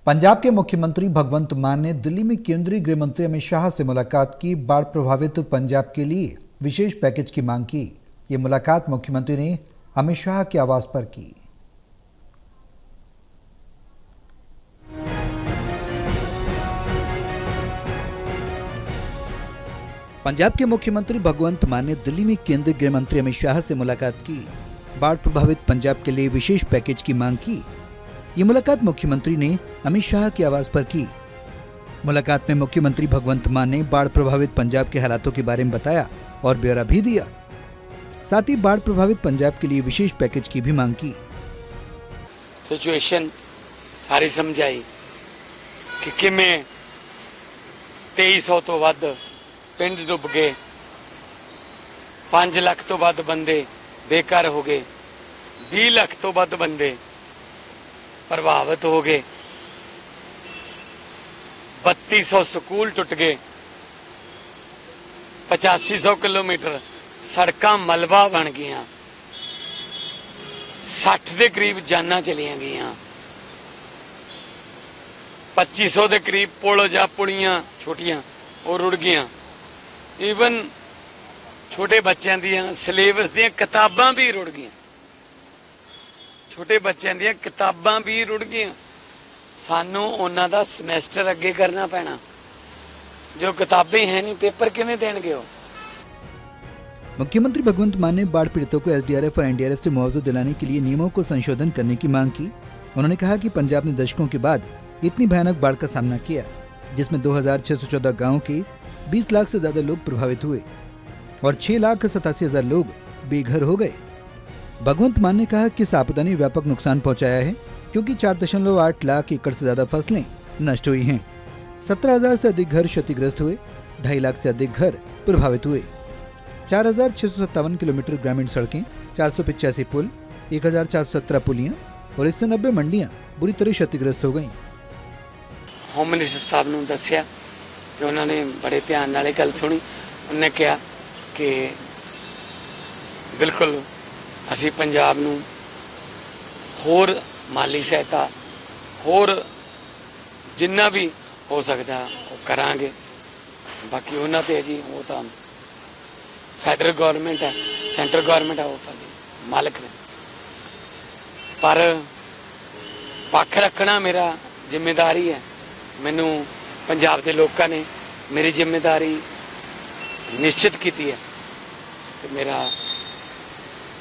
पंजाब के मुख्यमंत्री भगवंत मान ने दिल्ली में केंद्रीय गृह मंत्री अमित शाह से मुलाकात की। बाढ़ प्रभावित पंजाब के लिए विशेष पैकेज की मांग की। ये मुलाकात मुख्यमंत्री ने अमित शाह के आवास पर की। पंजाब के मुख्यमंत्री भगवंत मान ने दिल्ली में केंद्रीय गृह मंत्री अमित शाह से मुलाकात की। बाढ़ प्रभावित पंजाब के लिए विशेष पैकेज की मांग की। ये मुलाकात मुख्यमंत्री ने अमित शाह के आवास पर की। मुलाकात में मुख्यमंत्री भगवंत मान ने बाढ़ प्रभावित पंजाब के हालातों के बारे में बताया और ब्यौरा भी दिया। साथ ही बाढ़ प्रभावित पंजाब के लिए विशेष पैकेज की भी मांग की। सिचुएशन सारी समझाई कि किमें 2300 तो वध पिंड डुब गए, 5 लाख तो वध बंदे बेकार हो गए, 20 लाख तो वध बंदे प्रभावित हो गए, 3200 स्कूल टुट गए, 8500 किलोमीटर सड़कां मलबा बन गईयां, 60 के करीब जाना चलियां गईयां, 2500 के करीब पुल जा पुलियां छोटियां वो रुड़ गईयां। ईवन छोटे बच्चों दियां सिलेबस दियां किताबां भी रुड़ गईयां, छोटे बच्चों दियां किताबां भी रुड़ गईयां। सानू उन्हां दा समैस्टर अगे करना पैना, जो किताबें है नहीं पेपर किवें देणगे हो। मुख्यमंत्री भगवंत मान ने बाढ़ पीड़ितों को एसडीआरएफ और एनडीआरएफ से मुआवजा दिलाने के लिए नियमों को संशोधन करने की मांग की। उन्होंने कहा कि पंजाब ने दशकों के बाद इतनी भयानक बाढ़ का सामना किया, जिसमें 2614 गाँव के 20 लाख से ज्यादा लोग प्रभावित हुए और 6,87,000 लोग बेघर हो गए। भगवंत मान ने कहा कि इस आपदा ने व्यापक नुकसान पहुंचाया है, क्योंकि 4.8 लाख एकड़ से ज्यादा फसलें नष्ट हुई हैं। 17,000 से अधिक घर क्षतिग्रस्त हुए, 2.5 लाख से अधिक घर प्रभावित हुए। 4,657 किलोमीटर ग्रामीण सड़कें, 485 पुल, 1,417 पुलियां और 190 मंडियां बुरी तरह क्षतिग्रस्त हो गईं। होम मिनिस्टर साहब ने दस्या कि उन्होंने बड़े ध्यान नाल गल सुनी। उन्होंने कहा कि बिल्कुल असी पंजाब नूं होर माली सहायता होर जिन्ना भी हो सकता वो करांगे। बाकी उन्हां ते जी वो तो फैडरल गवर्नमेंट है, सेंट्रल गवर्नमेंट है, वो मालिक ने, पर पक्ष रखना मेरा जिम्मेदारी है। मैनू पंजाब के लोगों ने मेरी जिम्मेदारी निश्चित की है कि मेरा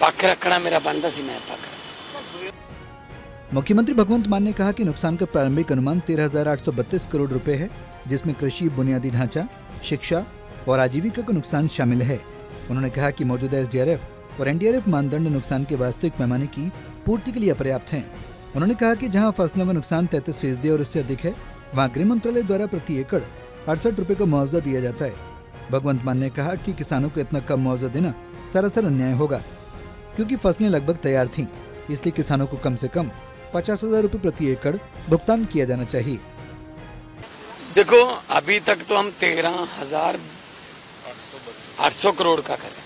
पक्ष रखना मेरा बनता सी, मैं पक्ष। मुख्यमंत्री भगवंत मान ने कहा कि नुकसान का प्रारंभिक अनुमान 13,832 करोड़ रुपए है, जिसमें कृषि, बुनियादी ढांचा, शिक्षा और आजीविका का नुकसान शामिल है। उन्होंने कहा कि मौजूदा एसडीआरएफ और एनडीआरएफ मानदंड नुकसान के वास्तविक पैमाने की पूर्ति के लिए अपर्याप्त हैं। उन्होंने कहा कि जहां फसलों का नुकसान 33% और उससे अधिक है, वहां गृह मंत्रालय द्वारा प्रति एकड़ 68 रुपए का मुआवजा दिया जाता है। भगवंत मान ने कहा कि किसानों को इतना कम मुआवजा देना सरासर अन्याय होगा, क्योंकि फसलें लगभग तैयार थीं, इसलिए किसानों को कम से कम 50,000 रुपए प्रति एकड़ भुगतान किया जाना चाहिए। देखो अभी तक तो हम 13,800 करोड़ का करें,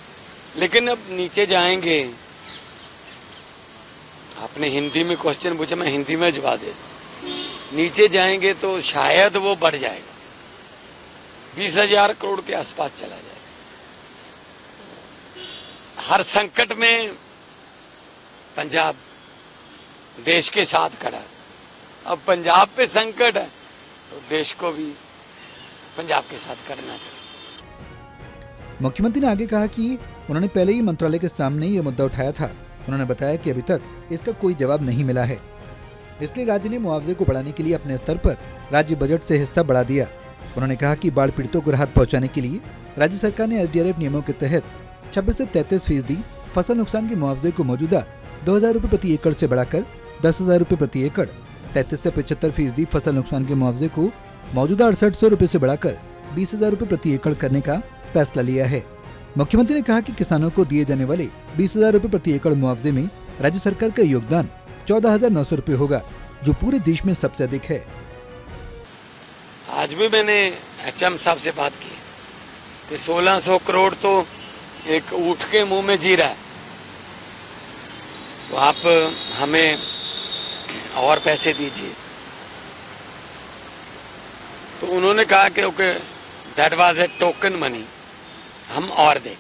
लेकिन अब नीचे जाएंगे। आपने हिंदी में क्वेश्चन पूछा, मैं हिंदी में जवाब दे दूं। नीचे जाएंगे तो शायद वो बढ़ जाएगा, 20,000 करोड़ के आसपास चला जाएगा। हर संकट में पंजाब देश के साथ खड़ा है। अब पंजाब पे संकट है तो देश को भी पंजाब के साथ करना चाहिए। मुख्यमंत्री ने आगे कहा कि उन्होंने पहले ही मंत्रालय के सामने ये मुद्दा उठाया था। उन्होंने बताया कि अभी तक इसका कोई जवाब नहीं मिला है, इसलिए राज्य ने मुआवजे को बढ़ाने के लिए अपने स्तर पर राज्य बजट से हिस्सा बढ़ा दिया। उन्होंने कहा कि बाढ़ पीड़ितों को राहत पहुंचाने के लिए राज्य सरकार ने एसडीआरएफ नियमों के तहत 26 से 33% फसल नुकसान के मुआवजे को मौजूदा 2,000 रुपए प्रति एकड़ से बढ़ाकर 10,000 रुपए प्रति एकड़, 33 से 75% फसल नुकसान के मुआवजे को मौजूदा 6800 रुपए से बढ़ाकर 20,000 रुपए प्रति एकड़ करने का फैसला लिया है। मुख्यमंत्री ने कहा कि किसानों को दिए जाने वाले 20,000 रुपए प्रति एकड़ मुआवजे में राज्य सरकार का योगदान 14,900 रुपए होगा, जो पूरे देश में सबसे अधिक है। आज भी मैंने एचएम साहब से बात की कि 1600 करोड़ तो एक ऊँट के मुंह में जी रहा है, तो आप हमें और पैसे दीजिए। तो उन्होंने कहा कि okay that was A token money, हम और दें।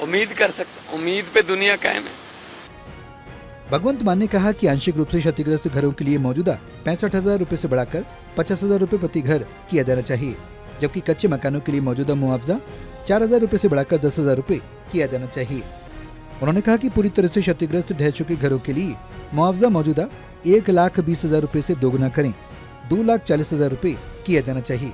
उम्मीद कर सकते, उम्मीद पे दुनिया कायम है। भगवंत मान ने कहा कि आंशिक रूप से क्षतिग्रस्त घरों के लिए मौजूदा 65,000 रुपए से बढ़ाकर 50,000 रुपए प्रति घर किया जाना चाहिए, जबकि कच्चे मकानों के लिए मौजूदा मुआवजा 4,000 रुपए से बढ़ाकर 10,000 रुपए किया जाना चाहिए। उन्होंने कहा कि पूरी तरह से क्षतिग्रस्त ढह चुके घरों के लिए मुआवजा मौजूदा 1,20,000 रुपए से दोगुना करें, 2,40,000 रुपए किया जाना चाहिए।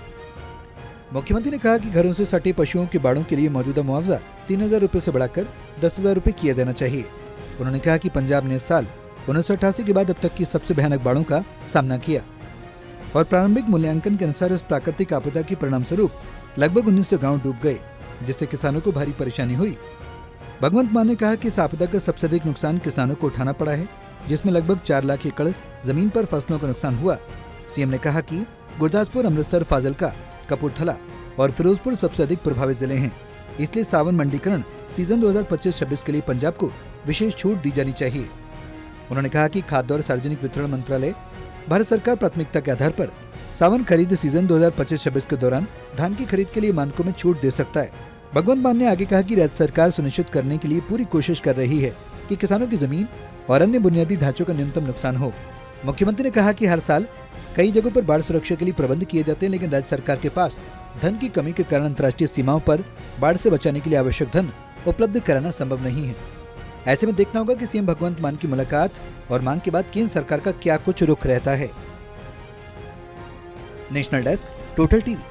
मुख्यमंत्री ने कहा कि घरों से सटे पशुओं के बाड़ों के लिए मौजूदा मुआवजा 3,000 रुपए से बढ़ाकर 10,000 रुपए किया जाना चाहिए। उन्होंने कहा कि पंजाब ने इस साल 1988 के बाद अब तक की सबसे भयानक बाढ़ों का सामना किया और प्रारंभिक मूल्यांकन के अनुसार इस प्राकृतिक आपदा के परिणाम स्वरूप लगभग 1900 गाँव डूब गए, जिससे किसानों को भारी परेशानी हुई। भगवंत मान ने कहा कि इस आपदा का सबसे अधिक नुकसान किसानों को उठाना पड़ा है, जिसमें लगभग 4 लाख एकड़ जमीन पर फसलों का नुकसान हुआ। सीएम ने कहा कि गुरदासपुर, अमृतसर, फाजिलका, कपूरथला और फिरोजपुर सबसे अधिक प्रभावित जिले हैं, इसलिए सावन मंडीकरण सीजन 2025-26 के लिए पंजाब को विशेष छूट दी जानी चाहिए। उन्होंने कहा कि खाद्य और सार्वजनिक वितरण मंत्रालय भारत सरकार प्राथमिकता के आधार पर सावन खरीद सीजन 2025-26 के दौरान धान की खरीद के लिए मानकों में छूट दे सकता है। भगवंत मान ने आगे कहा कि राज्य सरकार सुनिश्चित करने के लिए पूरी कोशिश कर रही है कि किसानों की जमीन और अन्य बुनियादी ढांचों का न्यूनतम नुकसान हो। मुख्यमंत्री ने कहा कि हर साल कई जगहों पर बाढ़ सुरक्षा के लिए प्रबंध किए जाते हैं, लेकिन राज्य सरकार के पास धन की कमी के कारण अंतर्राष्ट्रीय सीमाओं पर बाढ़ से बचाने के लिए आवश्यक धन उपलब्ध कराना संभव नहीं है। ऐसे में देखना होगा कि सीएम भगवंत मान की मुलाकात और मांग के बाद केंद्र सरकार का क्या कुछ रुख रहता है। National desk, total TV.